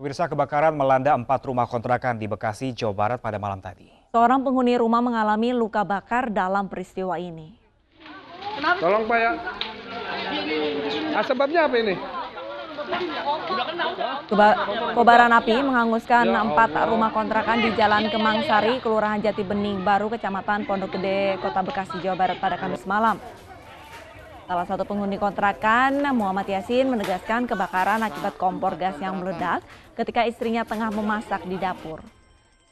Pemirsa, kebakaran melanda 4 rumah kontrakan di Bekasi, Jawa Barat pada malam tadi. Seorang penghuni rumah mengalami luka bakar dalam peristiwa ini. Tolong Pak ya. Sebabnya apa ini? Kobaran api menghanguskan 4 rumah kontrakan di Jalan Kemang Sari, Kelurahan Jati Bening Baru, Kecamatan Pondok Gede, Kota Bekasi, Jawa Barat pada Kamis malam. Salah satu penghuni kontrakan, Muhammad Yasin, menegaskan kebakaran akibat kompor gas yang meledak ketika istrinya tengah memasak di dapur.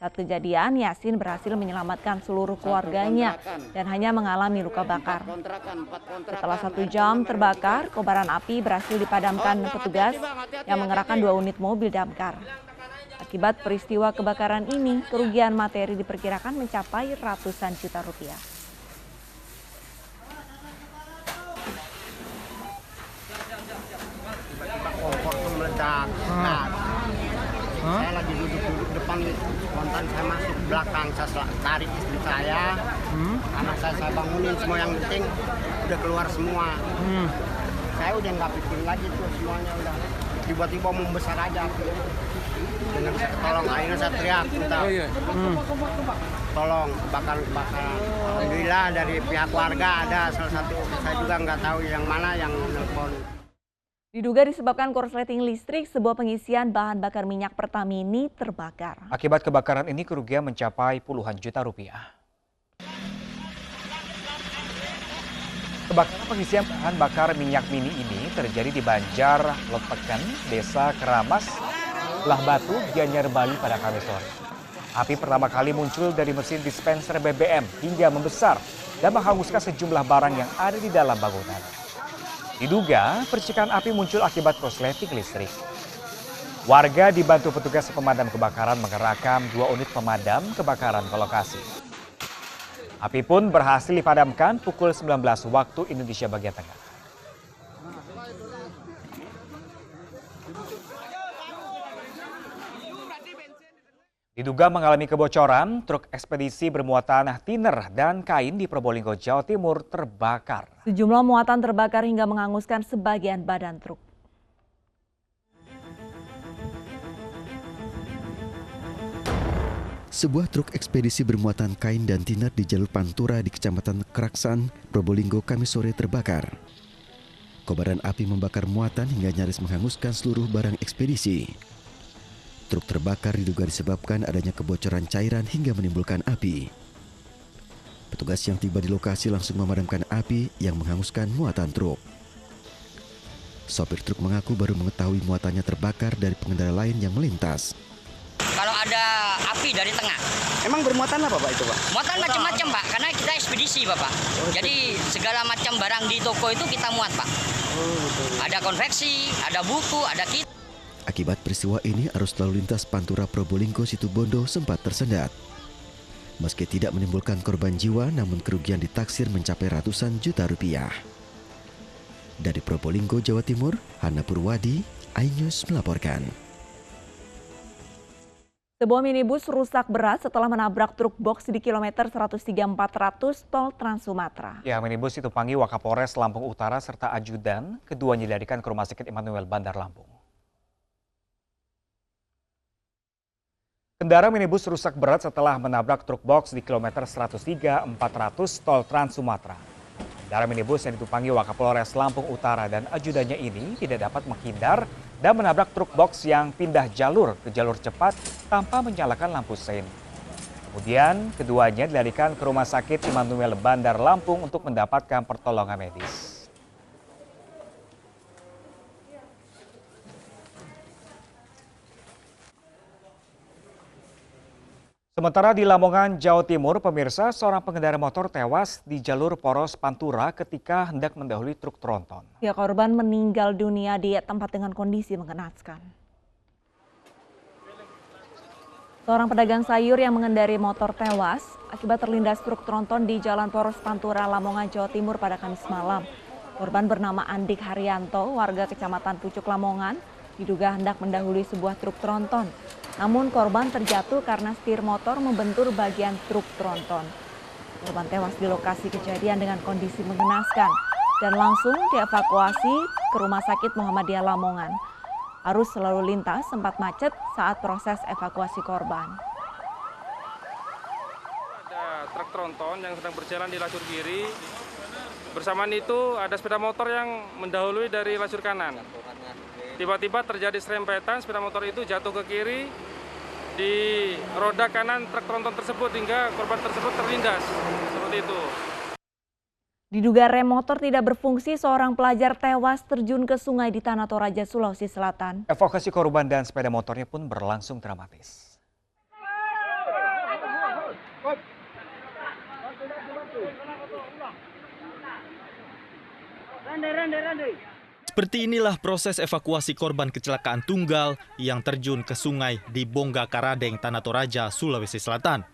Saat kejadian, Yasin berhasil menyelamatkan seluruh keluarganya dan hanya mengalami luka bakar. Setelah 1 jam terbakar, kobaran api berhasil dipadamkan petugas yang mengerahkan 2 unit mobil damkar. Akibat peristiwa kebakaran ini, kerugian materi diperkirakan mencapai ratusan juta rupiah. Kompor itu meledak. Saya lagi duduk depan, spontan saya masuk belakang, saya tarik istri saya, anak saya bangunin, semua yang penting udah keluar semua. Saya udah nggak pikir lagi tuh, semuanya udah tiba-tiba membesar aja. Dengan saya tolong, akhirnya saya teriak minta tolong bakar. Alhamdulillah dari pihak warga ada salah satu, saya juga nggak tahu yang mana yang nelpon. Diduga disebabkan korsleting listrik, sebuah pengisian bahan bakar minyak Pertamini terbakar. Akibat kebakaran ini kerugian mencapai puluhan juta rupiah. Kebakaran pengisian bahan bakar minyak mini ini terjadi di Banjar Loteken, Desa Keramas, Lah Batu, Gianyar, Bali pada Kamis sore. Api pertama kali muncul dari mesin dispenser BBM hingga membesar dan menghanguskan sejumlah barang yang ada di dalam bangunan. Diduga percikan api muncul akibat korsleting listrik. Warga dibantu petugas pemadam kebakaran mengerahkan 2 unit pemadam kebakaran ke lokasi. Api pun berhasil dipadamkan pukul 19 waktu Indonesia bagian tengah. Diduga mengalami kebocoran, truk ekspedisi bermuatan thinner dan kain di Probolinggo, Jawa Timur terbakar. Sejumlah muatan terbakar hingga menghanguskan sebagian badan truk. Sebuah truk ekspedisi bermuatan kain dan thinner di jalur Pantura di Kecamatan Keraksan, Probolinggo, Kamis sore terbakar. Kobaran api membakar muatan hingga nyaris menghanguskan seluruh barang ekspedisi. Truk terbakar diduga disebabkan adanya kebocoran cairan hingga menimbulkan api. Petugas yang tiba di lokasi langsung memadamkan api yang menghanguskan muatan truk. Sopir truk mengaku baru mengetahui muatannya terbakar dari pengendara lain yang melintas. Kalau ada api dari tengah. Emang bermuatan apa Pak itu Pak? Muatan macam-macam Pak, karena kita ekspedisi Bapak. Jadi segala macam barang di toko itu kita muat Pak. Ada konveksi, ada buku, ada kit. Akibat peristiwa ini, arus lalu lintas Pantura Probolinggo Situbondo sempat tersendat. Meski tidak menimbulkan korban jiwa, namun kerugian ditaksir mencapai ratusan juta rupiah. Dari Probolinggo, Jawa Timur, Hana Purwadi, iNews melaporkan. Sebuah minibus rusak berat setelah menabrak truk box di kilometer 103.400 tol Trans Sumatera. Ya, minibus ditumpangi Wakapolres Lampung Utara serta ajudan. Keduanya dilarikan ke Rumah Sakit Immanuel Bandar Lampung. Kendaraan minibus rusak berat setelah menabrak truk box di kilometer 103.400 tol Trans Sumatera. Kendaraan minibus yang ditumpangi Wakapolres Lampung Utara dan ajudannya ini tidak dapat menghindar dan menabrak truk box yang pindah jalur ke jalur cepat tanpa menyalakan lampu sein. Kemudian keduanya dilarikan ke Rumah Sakit Immanuel Bandar Lampung untuk mendapatkan pertolongan medis. Sementara di Lamongan, Jawa Timur, pemirsa, seorang pengendara motor tewas di jalur poros Pantura ketika hendak mendahului truk tronton. Ya, korban meninggal dunia di tempat dengan kondisi mengenaskan. Seorang pedagang sayur yang mengendari motor tewas akibat terlindas truk tronton di Jalan Poros Pantura, Lamongan, Jawa Timur pada Kamis malam. Korban bernama Andik Haryanto, warga Kecamatan Pucuk, Lamongan, diduga hendak mendahului sebuah truk tronton. Namun korban terjatuh karena setir motor membentur bagian truk tronton. Korban tewas di lokasi kejadian dengan kondisi mengenaskan dan langsung dievakuasi ke Rumah Sakit Muhammadiyah Lamongan. Arus lalu lintas sempat macet saat proses evakuasi korban. Ada truk tronton yang sedang berjalan di lajur kiri. Bersamaan itu ada sepeda motor yang mendahului dari lajur kanan. Tiba-tiba terjadi serempetan, sepeda motor itu jatuh ke kiri di roda kanan truk tronton tersebut hingga korban tersebut terlindas. Seperti itu. Diduga rem motor tidak berfungsi, seorang pelajar tewas terjun ke sungai di Tanah Toraja, Sulawesi Selatan. Evakuasi korban dan sepeda motornya pun berlangsung dramatis. Seperti inilah proses evakuasi korban kecelakaan tunggal yang terjun ke sungai di Bongga Karadeng, Tanah Toraja, Sulawesi Selatan.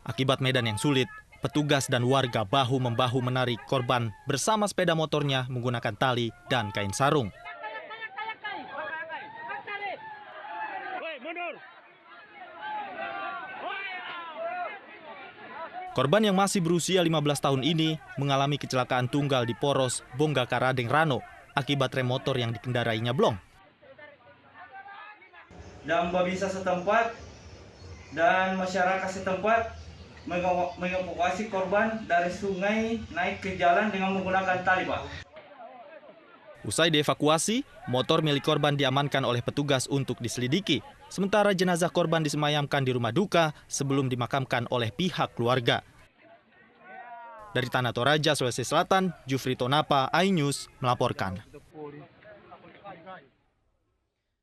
Akibat medan yang sulit, petugas dan warga bahu-membahu menarik korban bersama sepeda motornya menggunakan tali dan kain sarung. Korban yang masih berusia 15 tahun ini mengalami kecelakaan tunggal di Poros Bongga Karadeng Rano akibat rem motor yang dikendarainya blong. Dan babinsa setempat dan masyarakat setempat mengevakuasi korban dari sungai naik ke jalan dengan menggunakan tali, Pak. Usai dievakuasi, motor milik korban diamankan oleh petugas untuk diselidiki. Sementara jenazah korban disemayamkan di rumah duka sebelum dimakamkan oleh pihak keluarga. Dari Tanah Toraja, Sulawesi Selatan, Jufri Tonapa, iNews melaporkan.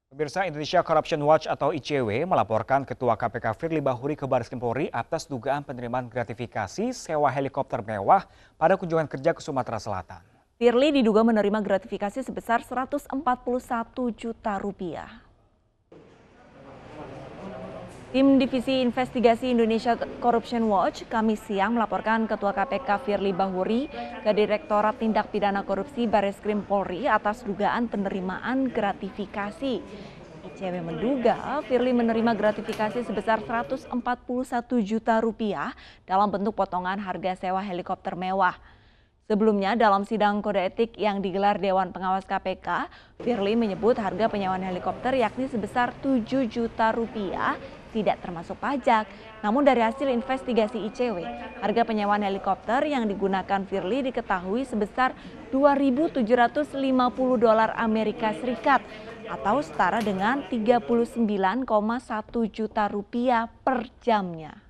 Pemirsa, Indonesia Corruption Watch atau ICW melaporkan Ketua KPK Firly Bahuri ke Baris Krim Polri atas dugaan penerimaan gratifikasi sewa helikopter mewah pada kunjungan kerja ke Sumatera Selatan. Firly diduga menerima gratifikasi sebesar 141 juta rupiah. Tim Divisi Investigasi Indonesia Corruption Watch Kamis siang melaporkan Ketua KPK Firly Bahuri ke Direktorat Tindak Pidana Korupsi Baris Krim Polri atas dugaan penerimaan gratifikasi. ICW menduga Firly menerima gratifikasi sebesar 141 juta rupiah dalam bentuk potongan harga sewa helikopter mewah. Sebelumnya dalam sidang kode etik yang digelar Dewan Pengawas KPK, Firly menyebut harga penyewaan helikopter yakni sebesar 7 juta rupiah tidak termasuk pajak. Namun dari hasil investigasi ICW, harga penyewaan helikopter yang digunakan Firly diketahui sebesar $2.750 Amerika Serikat atau setara dengan 39,1 juta rupiah per jamnya.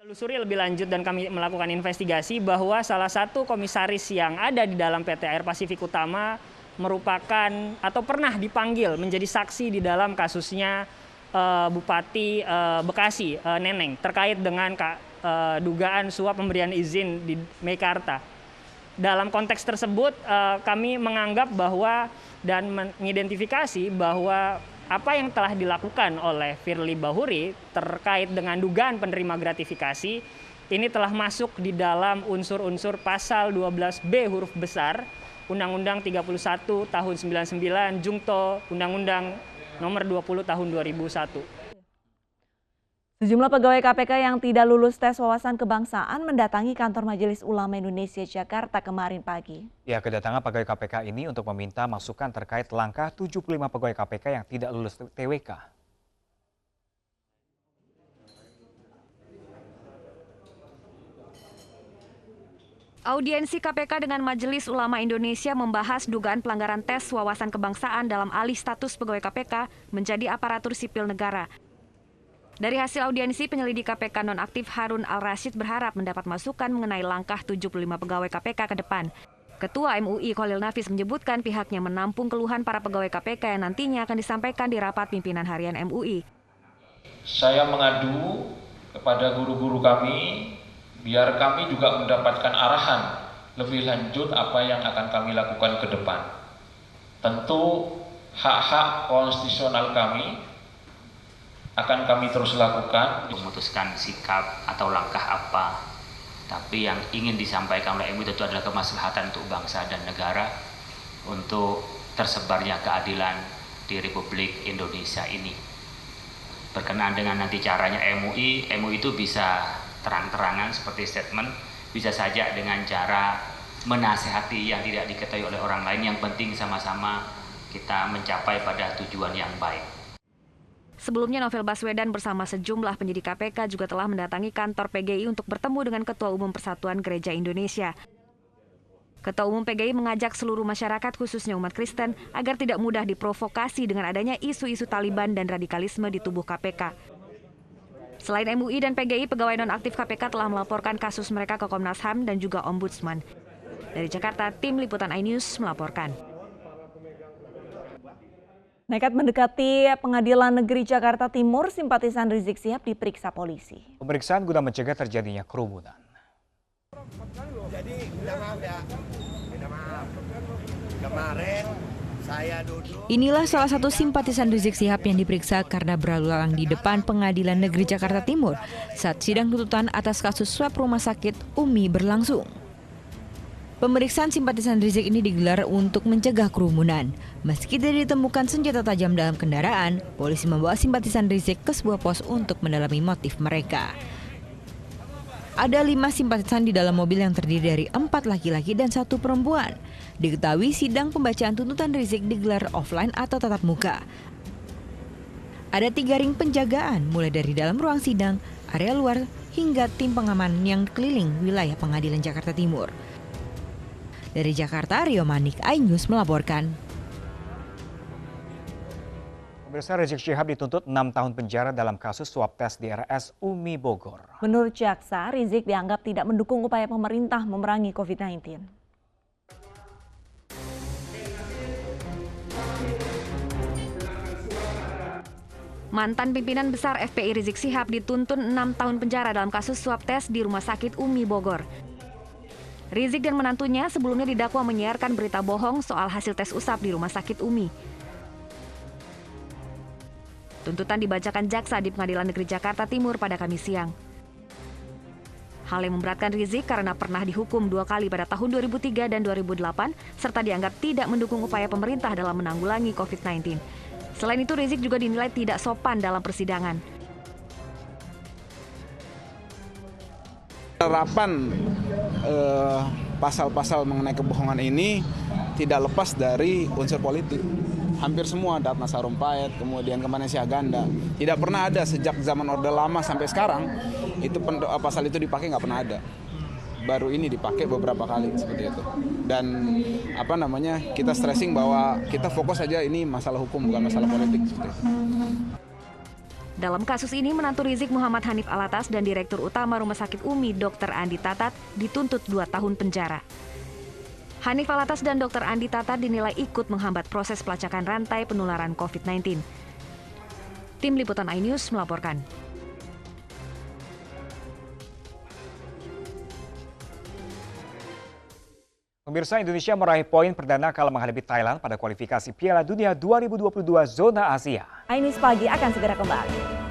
Telusuri lebih lanjut dan kami melakukan investigasi bahwa salah satu komisaris yang ada di dalam PT Air Pasifik Utama merupakan atau pernah dipanggil menjadi saksi di dalam kasusnya Bupati Bekasi, Neneng, terkait dengan dugaan suap pemberian izin di Meikarta. Dalam konteks tersebut kami menganggap bahwa dan mengidentifikasi bahwa apa yang telah dilakukan oleh Firly Bahuri terkait dengan dugaan penerima gratifikasi ini telah masuk di dalam unsur-unsur pasal 12B huruf besar Undang-Undang 31 tahun 99 Jungto Undang-Undang nomor 20 tahun 2001. Sejumlah pegawai KPK yang tidak lulus tes wawasan kebangsaan mendatangi kantor Majelis Ulama Indonesia Jakarta kemarin pagi. Ya, kedatangan pegawai KPK ini untuk meminta masukan terkait langkah 75 pegawai KPK yang tidak lulus TWK. Audiensi KPK dengan Majelis Ulama Indonesia membahas dugaan pelanggaran tes wawasan kebangsaan dalam alih status pegawai KPK menjadi aparatur sipil negara. Dari hasil audiensi, penyelidik KPK nonaktif Harun Al-Rashid berharap mendapat masukan mengenai langkah 75 pegawai KPK ke depan. Ketua MUI Khalil Nafis menyebutkan pihaknya menampung keluhan para pegawai KPK yang nantinya akan disampaikan di rapat pimpinan harian MUI. Saya mengadu kepada guru-guru kami, biar kami juga mendapatkan arahan lebih lanjut apa yang akan kami lakukan ke depan. Tentu hak-hak konstitusional kami akan kami terus lakukan. Memutuskan sikap atau langkah apa, tapi yang ingin disampaikan oleh MUI tentu adalah kemaslahatan untuk bangsa dan negara, untuk tersebarnya keadilan di Republik Indonesia ini. Berkenaan dengan nanti caranya MUI itu bisa terang-terangan seperti statement, bisa saja dengan cara menasehati yang tidak diketahui oleh orang lain. Yang penting sama-sama kita mencapai pada tujuan yang baik. Sebelumnya Novel Baswedan bersama sejumlah penyidik KPK juga telah mendatangi kantor PGI untuk bertemu dengan Ketua Umum Persatuan Gereja Indonesia. Ketua Umum PGI mengajak seluruh masyarakat khususnya umat Kristen agar tidak mudah diprovokasi dengan adanya isu-isu Taliban dan radikalisme di tubuh KPK. Selain MUI dan PGI, pegawai nonaktif KPK telah melaporkan kasus mereka ke Komnas HAM dan juga Ombudsman. Dari Jakarta, tim Liputan iNews melaporkan. Nekat mendekati Pengadilan Negeri Jakarta Timur, simpatisan Rizik Syihab diperiksa polisi. Pemeriksaan guna mencegah terjadinya kerumunan. Jadi, minta maaf ya. Minta maaf. Kemarin saya duduk. Inilah salah satu simpatisan Rizik Syihab yang diperiksa karena berlalu lalang di depan Pengadilan Negeri Jakarta Timur saat sidang tuntutan atas kasus suap rumah sakit UMI berlangsung. Pemeriksaan simpatisan Rizik ini digelar untuk mencegah kerumunan. Meski tidak ditemukan senjata tajam dalam kendaraan, polisi membawa simpatisan Rizik ke sebuah pos untuk mendalami motif mereka. Ada 5 simpatisan di dalam mobil yang terdiri dari 4 laki-laki dan 1 perempuan. Diketahui sidang pembacaan tuntutan Rizik digelar offline atau tatap muka. Ada 3 ring penjagaan, mulai dari dalam ruang sidang, area luar, hingga tim pengaman yang keliling wilayah Pengadilan Jakarta Timur. Dari Jakarta, Rio Manik, iNews melaporkan. Pemirsa, Rizik Syihab dituntut 6 tahun penjara dalam kasus swab tes di RS UMI Bogor. Menurut jaksa, Rizik dianggap tidak mendukung upaya pemerintah memerangi COVID-19. Mantan pimpinan besar FPI Rizik Syihab dituntut 6 tahun penjara dalam kasus swab tes di Rumah Sakit UMI Bogor. Rizik dan menantunya sebelumnya didakwa menyiarkan berita bohong soal hasil tes usap di Rumah Sakit UMI. Tuntutan dibacakan jaksa di Pengadilan Negeri Jakarta Timur pada Kamis siang. Hal yang memberatkan Rizik karena pernah dihukum 2 kali pada tahun 2003 dan 2008, serta dianggap tidak mendukung upaya pemerintah dalam menanggulangi COVID-19. Selain itu, Rizik juga dinilai tidak sopan dalam persidangan. Penerapan pasal-pasal mengenai kebohongan ini tidak lepas dari unsur politik. Hampir semua Ratna Sarumpait, kemudian Kemanusiaan Ganda. Tidak pernah ada sejak zaman Orde Lama sampai sekarang, itu pasal itu dipakai nggak pernah ada. Baru ini dipakai beberapa kali seperti itu. Dan kita stressing bahwa kita fokus saja ini masalah hukum bukan masalah politik seperti itu. Dalam kasus ini, menantu Rizik Muhammad Hanif Alatas dan Direktur Utama Rumah Sakit UMI Dr. Andi Tatat dituntut 2 tahun penjara. Hanif Alatas dan Dr. Andi Tatat dinilai ikut menghambat proses pelacakan rantai penularan COVID-19. Tim Liputan iNews melaporkan. Pemirsa, Indonesia meraih poin perdana kala menghadapi Thailand pada kualifikasi Piala Dunia 2022 zona Asia. iNews Pagi akan segera kembali.